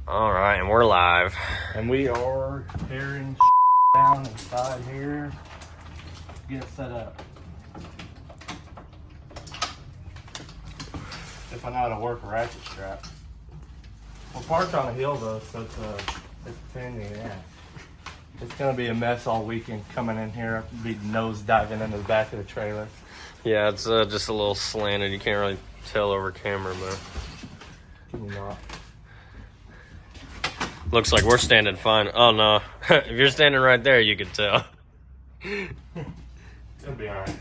All right, and we're live. And we are tearing down inside here. Get it set up. If I know how to work a ratchet strap. We're parked on a hill though, so it's a pain in the ass. It's gonna be a mess all weekend coming in here. Be nose diving into the back of the trailer. Yeah, it's just a little slanted. You can't really tell over camera, but Can you not? looks like we're standing fine. Oh no, if you're standing right there, you can tell. It'll be alright.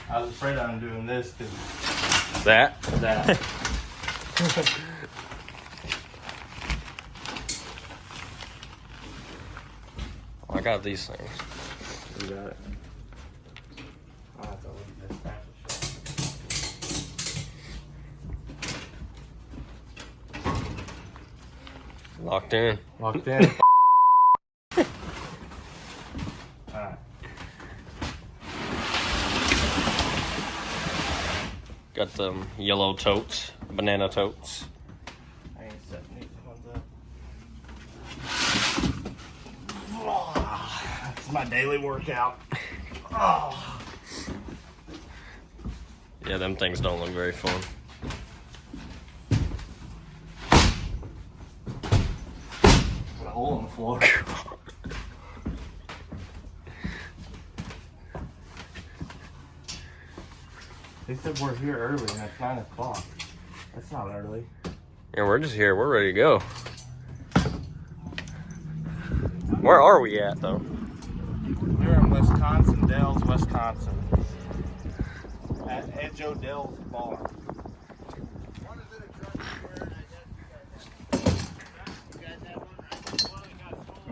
I was afraid I'm doing this because That? that. I got these things. You got it. I'll have to leave this back to show. Locked in. Locked in. Alright. Got them yellow totes, banana totes. I ain't setting these ones up. That's my daily workout. Oh. Yeah, them things don't look very fun. Got a hole in the floor. They said we're here early and it's 9 o'clock. That's not early. Yeah, we're just here. We're ready to go. Where are we at, though? We're in Wisconsin Dells, Wisconsin. At Edge O'Dell's bar.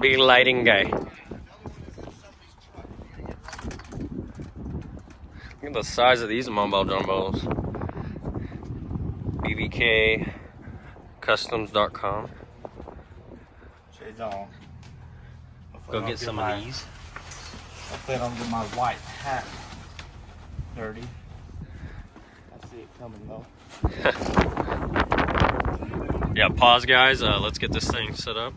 Big lighting guy. Look at the size of these mumbo jumbos. BBKcustoms.com. Shades on. Go get some of these. Hopefully I don't get my white hat dirty. I see it coming though. Yeah, pause, guys. Let's get this thing set up.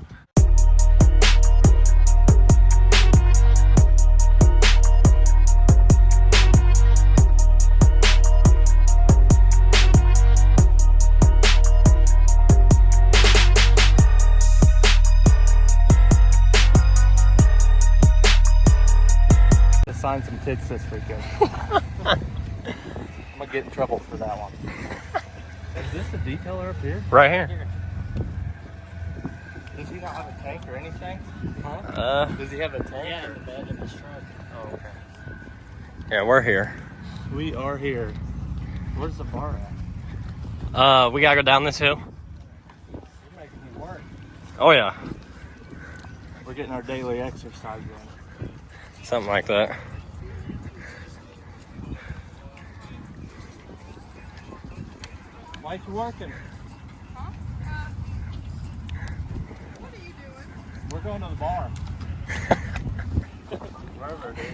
Sign some tits this weekend. I'm gonna get in trouble for that one. Is this the detailer up here? Right here. Does he not have a tank or anything? Does he have a tank? Yeah, in the bed in his truck. Oh, okay. Yeah, we're here. We are here. Where's the bar at? We gotta go down this hill. You're making me work. Oh yeah, We're getting our daily exercise in. something like that. Why you working? Huh? What are you doing? We're going to the bar. Wherever it is.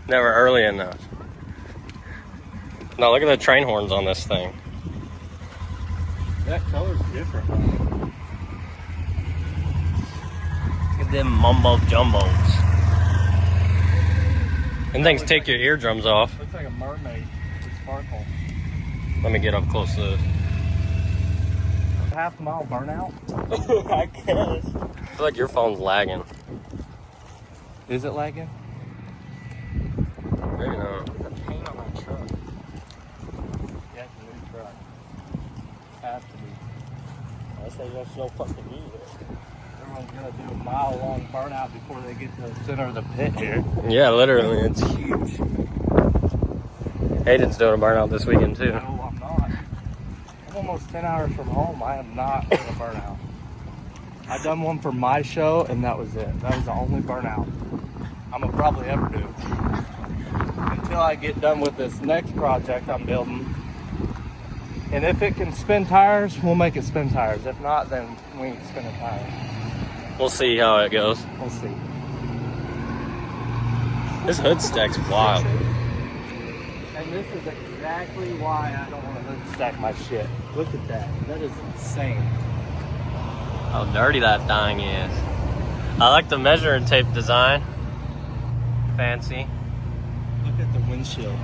Never early enough. Now look at the train horns on this thing. That color's different. Look at them mumbo jumbos. And things take your eardrums off. Looks like a mermaid with sparkle. Let me get up close to this. Half-mile burnout? I guess. I feel like your phone's lagging. Is it lagging? Maybe not. The paint on my truck. Yeah, it's a new truck. Has to be. I say that's no fucking either. Everyone's gonna do a mile-long burnout before they get to the center of the pit here. Yeah, literally, it's huge. Hayden's doing a burnout this weekend too. No, I'm not. I'm almost 10 hours from home. I am not doing a burnout. I done one for my show, and that was it. That was the only burnout I'm gonna probably ever do. Until I get done with this next project I'm building. And if it can spin tires, we'll make it spin tires. If not, then we ain't spinning tires. We'll see how it goes. We'll see. This hood stack's wild. And this is a exactly why I don't want to hood stack my shit. Look at that. That is insane. How dirty that thing is. I like the measuring tape design. Fancy. Look at the windshield.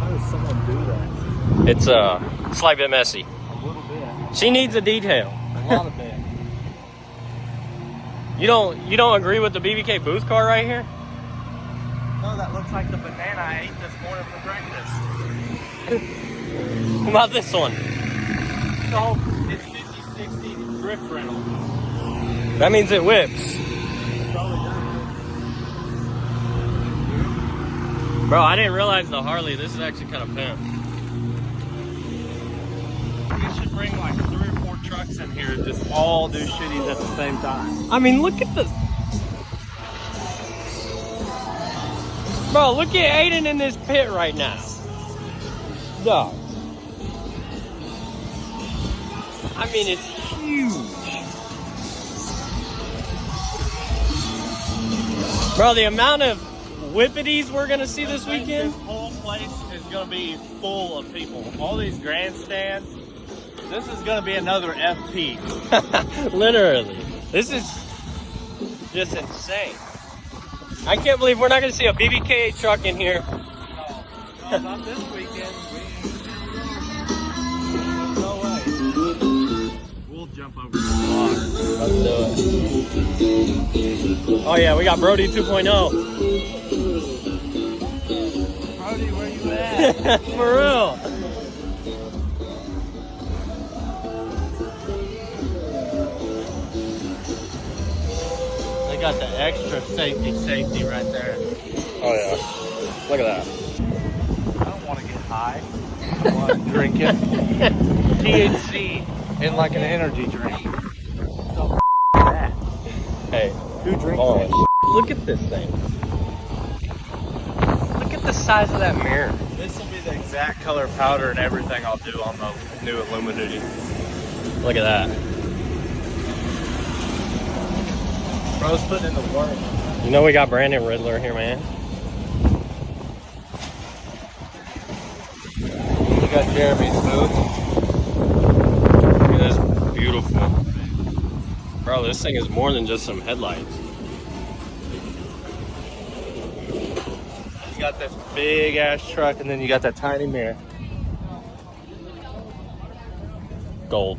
How does someone do that? It's a slight bit messy. A little bit. She needs a detail. A lot of bit. You don't agree with the BBK booth car right here? No, that looks like the banana I ate this morning for breakfast. What about this one? No, it's 50-60 drift rental. That means it whips. Bro, I didn't realize the Harley, this is actually kind of pimp. We should bring like 3 or 4 trucks in here and just all do shitties at the same time. I mean, look at this. Bro, look at Aiden in this pit right now. No. I mean, it's huge. Bro, the amount of whippities we're gonna see this weekend. This whole place is gonna be full of people. All these grandstands. This is gonna be another FP. Literally. This is just insane. I can't believe we're not gonna see a BBK truck in here. No, not this weekend. No way. We'll jump over the block. Let's do it. Oh yeah, we got Brody 2.0. Brody, where you at? For real. They got the extra safety right there. Oh yeah. Look at that. I don't want to get high. I want to drink it. THC in like an energy drink. So that. Hey, Who drinks oh, that? look at this thing. Look at the size of that mirror. This will be the exact color powder and everything I'll do on the new Illuminati. Look at that. Bro's putting in the work. You know we got Brandon Riddler here, man. You got Jeremy's booth. Look at this, beautiful. Bro, this thing is more than just some headlights. You got this big ass truck and then you got that tiny mirror. Gold.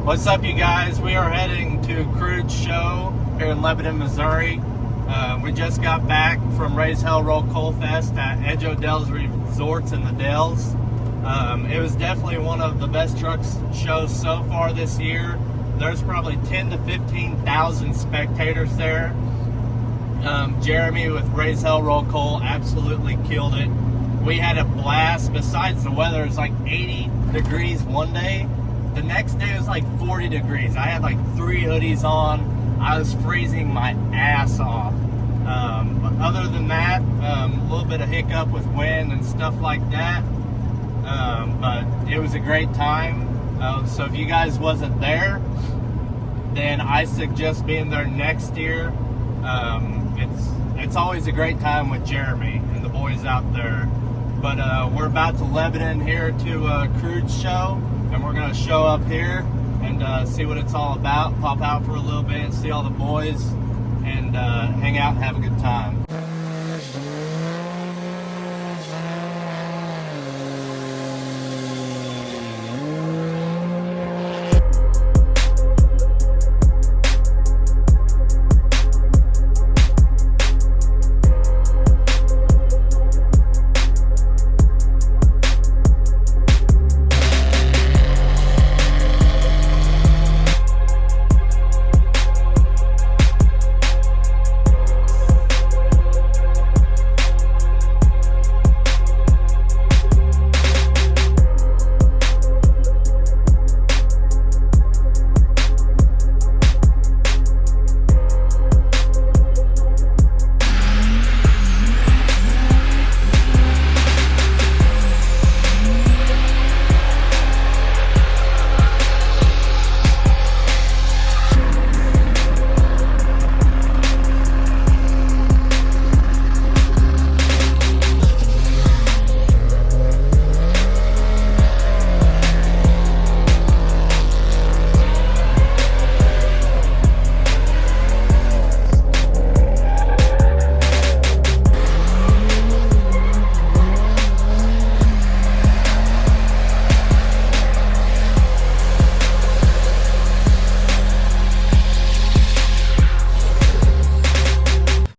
What's up, you guys? We are heading to Crude's show here in Lebanon, Missouri. We just got back from Raise Hell Roll Coal Fest at Edge O'Dell's Resorts in the Dells. It was definitely one of the best truck shows so far this year. There's probably 10 to 15,000 spectators there. Jeremy with Raise Hell Roll Coal absolutely killed it. We had a blast. Besides the weather, it's like 80 degrees one day. The next day was like 40 degrees. I had like 3 hoodies on. I was freezing my ass off. But other than that, a little bit of hiccup with wind and stuff like that. But it was a great time. So if you guys wasn't there, then I suggest being there next year. It's always a great time with Jeremy and the boys out there. But we're about to Lebanon here to Crude's show, and we're gonna show up here and see what it's all about. Pop out for a little bit, see all the boys, and hang out and have a good time.